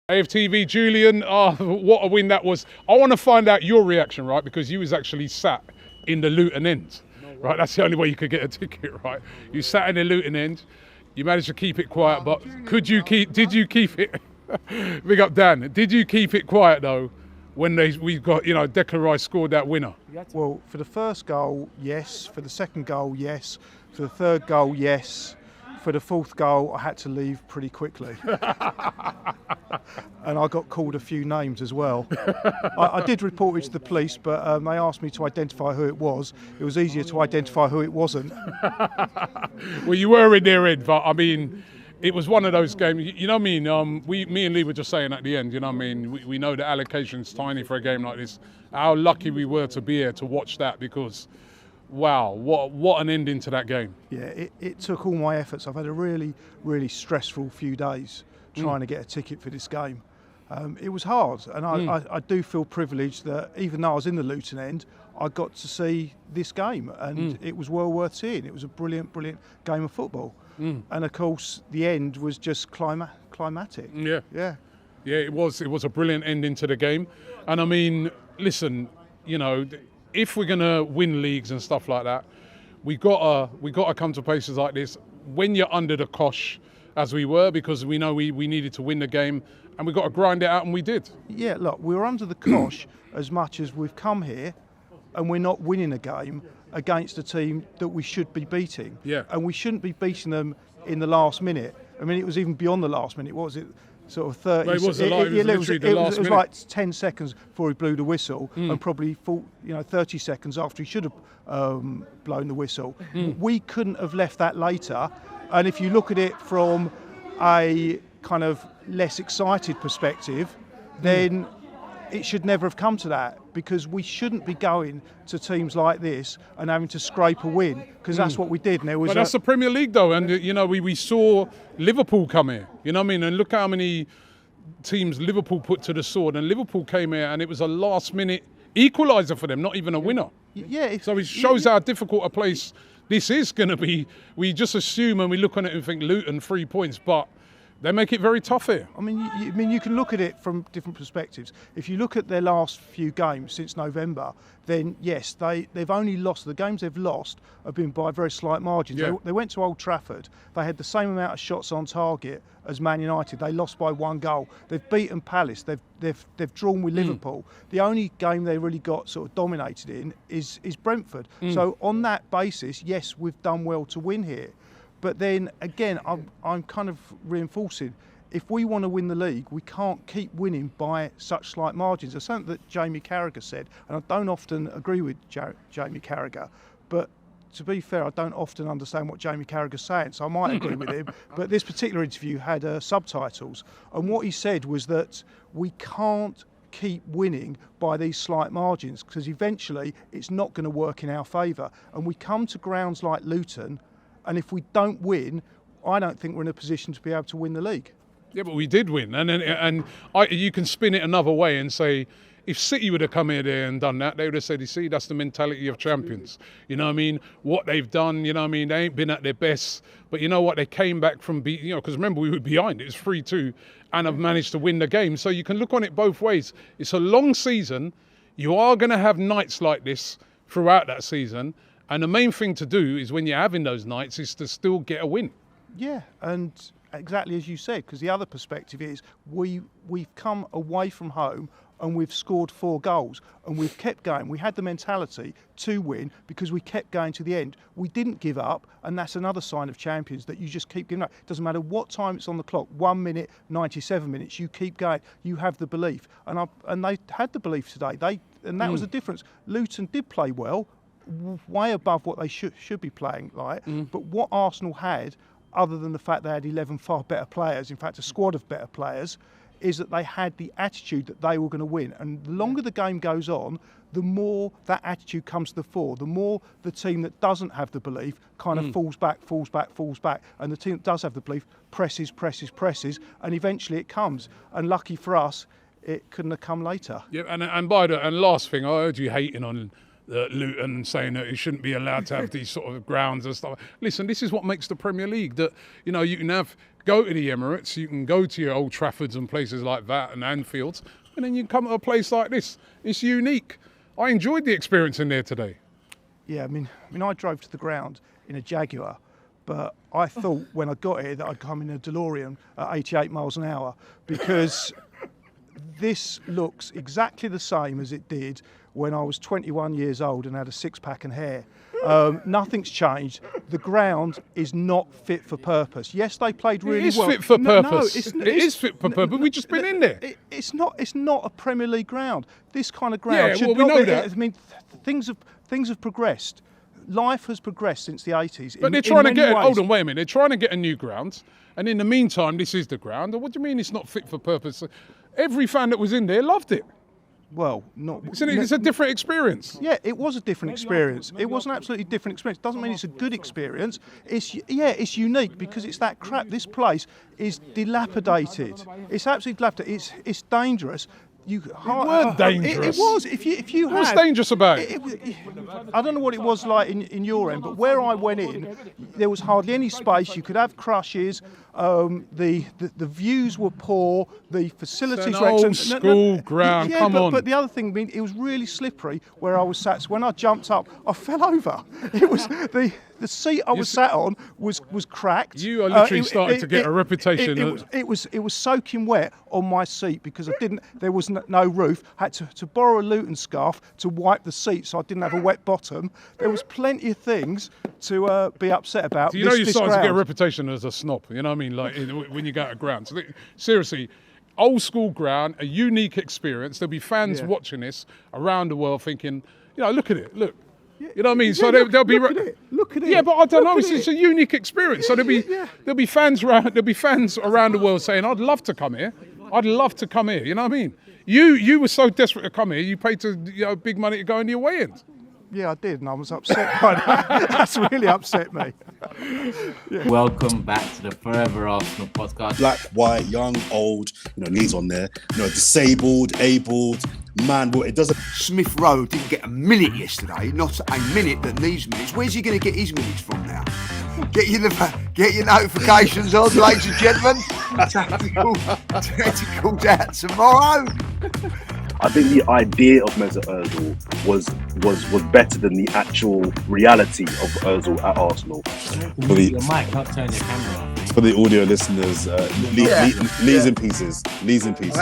AFTV, Julian, what a win that was. I want to find out your reaction, right? Because you was actually sat in the Luton end, right? That's the only way you could get a ticket, right? You sat in the Luton end. You managed to keep it quiet, but did you keep it? Big up Dan. Did you keep it quiet though when we got, Declan Rice scored that winner? Well, for the first goal, yes. For the second goal, yes. For the third goal, yes. For the fourth goal, I had to leave pretty quickly. And I got called a few names as well. I did report it to the police, but they asked me to identify who it was. It was easier to identify who it wasn't. Well, you were in their end, but I mean, it was one of those games, you know what I mean? Me and Lee were just saying at the end, you know what I mean? We know the allocation's tiny for a game like this. How lucky we were to be here to watch that, because wow, what an ending to that game. Yeah, it took all my efforts. I've had a really, really stressful few days trying to get a ticket for this game. It was hard, and I do feel privileged that even though I was in the Luton end, I got to see this game, and it was well worth seeing. It was a brilliant, brilliant game of football. And of course, the end was just climatic. Yeah, it was a brilliant ending to the game. And I mean, listen, if we're gonna win leagues and stuff like that, we gotta come to places like this when you're under the cosh, as we were, because we know we needed to win the game, and we got to grind it out, and we did. Yeah, look, we were under the cosh as much as we've come here, and we're not winning a game against a team that we should be beating. Yeah. And we shouldn't be beating them in the last minute. I mean, it was even beyond the last minute. What was it? Sort of 30. Well, it was literally the last minute. It was like 10 seconds before he blew the whistle, and probably 30 seconds after he should have blown the whistle. We couldn't have left that later. And if you look at it from a kind of less excited perspective, then it should never have come to that, because we shouldn't be going to teams like this and having to scrape a win, because that's what we did. And there was that's the Premier League though, and we saw Liverpool come here, you know what I mean, and look how many teams Liverpool put to the sword, and Liverpool came here and it was a last minute equaliser for them, not even a winner. Yeah. So it shows how difficult a place this is going to be. We just assume and we look on it and think Luton 3 points, but they make it very tough here. I mean, you can look at it from different perspectives. If you look at their last few games since November, then yes, they've only lost. The games they've lost have been by very slight margins. Yeah. They went to Old Trafford. They had the same amount of shots on target as Man United. They lost by 1 goal. They've beaten Palace. They've drawn with Liverpool. The only game they really got sort of dominated in is Brentford. So on that basis, yes, we've done well to win here. But then again, I'm kind of reinforcing, if we want to win the league, we can't keep winning by such slight margins. There's something that Jamie Carragher said, and I don't often agree with Jamie Carragher, but to be fair, I don't often understand what Jamie Carragher's saying, so I might agree with him. But this particular interview had subtitles, and what he said was that we can't keep winning by these slight margins, because eventually it's not going to work in our favour. And we come to grounds like Luton, and if we don't win, I don't think we're in a position to be able to win the league. Yeah, but we did win, and you can spin it another way and say, if City would have come here there and done that, they would have said, you see, that's the mentality of champions. You know what I mean? What they've done, you know what I mean? They ain't been at their best, but you know what? They came back from because remember, we were behind. It was 3-2, and have managed to win the game. So you can look on it both ways. It's a long season. You are going to have nights like this throughout that season. And the main thing to do is when you're having those nights is to still get a win. Yeah, and exactly as you said, because the other perspective is we've come away from home and we've scored 4 goals and we've kept going. We had the mentality to win because we kept going to the end. We didn't give up, and that's another sign of champions, that you just keep giving up. It doesn't matter what time it's on the clock, 1 minute, 97 minutes, you keep going. You have the belief. And they had the belief today. And that was the difference. Luton did play well, way above what they should be playing like. But what Arsenal had, other than the fact they had 11 far better players, in fact a squad of better players, is that they had the attitude that they were going to win. And the longer the game goes on, the more that attitude comes to the fore, the more the team that doesn't have the belief kind of falls back. And the team that does have the belief presses, and eventually it comes. And lucky for us, it couldn't have come later. Yeah, and last thing, I heard you hating on Luton, saying that it shouldn't be allowed to have these sort of grounds and stuff. Listen, this is what makes the Premier League, that you can have go to the Emirates, you can go to your Old Traffords and places like that and Anfields, and then you come to a place like this. It's unique. I enjoyed the experience in there today. Yeah, I mean, I drove to the ground in a Jaguar, but I thought when I got here that I'd come in a DeLorean at 88 miles an hour, because this looks exactly the same as it did when I was 21 years old and had a six-pack and hair. Nothing's changed. The ground is not fit for purpose. Yes, they played really well. It is fit for purpose. It is fit for purpose. We've just been in there. It's not a Premier League ground. This kind of ground. Yeah, should well, we not know be, that. I mean, things have progressed. Life has progressed since the 80s. But they're trying to get. Hold on, wait a minute. They're trying to get a new ground, and in the meantime, this is the ground. What do you mean it's not fit for purpose? Every fan that was in there loved it. Well, not. It's a different experience. Yeah, it was a different experience. It was an absolutely different experience. Doesn't mean it's a good experience. It's unique because it's that crap. This place is dilapidated. It's absolutely dilapidated. It's dangerous. It were dangerous. It was. If you What's dangerous about it? I don't know what it was like in your end, but where I went in, there was hardly any space. You could have crushes. The views were poor. The facilities it's an were old excellent. school ground. Yeah, Come on. But the other thing, I mean, it was really slippery where I was sat. So when I jumped up, I fell over. It was the seat I was sat on was cracked. You are literally starting to get a reputation. It was soaking wet on my seat because there was no roof. I had to borrow a Luton scarf to wipe the seat so I didn't have a wet bottom. There was plenty of things to be upset about. So you know you're starting to get a reputation as a snob. You know what I mean? Like when you go to ground. So seriously, old school ground, a unique experience. There'll be fans watching this around the world thinking, look at it, look. You know what I mean? So they'll be. Look at it. Yeah, but I don't know. It's a unique experience. So there'll be fans around the world saying, "I'd love to come here. I'd love to come here." You know what I mean? You were so desperate to come here. You paid big money to go into your weigh-ins. Yeah, I did, and I was upset by that. That's really upset me. Yeah. Welcome back to the Forever Arsenal podcast. Black, white, young, old, knees on there, disabled, abled, man, it doesn't. Smith Rowe didn't get a minute yesterday, not a minute that needs minutes. Where's he going to get his minutes from now? Get your notifications on, ladies and gentlemen. Tactical's out tomorrow. I think the idea of Mesut Ozil was better than the actual reality of Ozil at Arsenal. Your mic, not turn your camera off. For the audio listeners, Lee's in pieces. Lee's in pieces.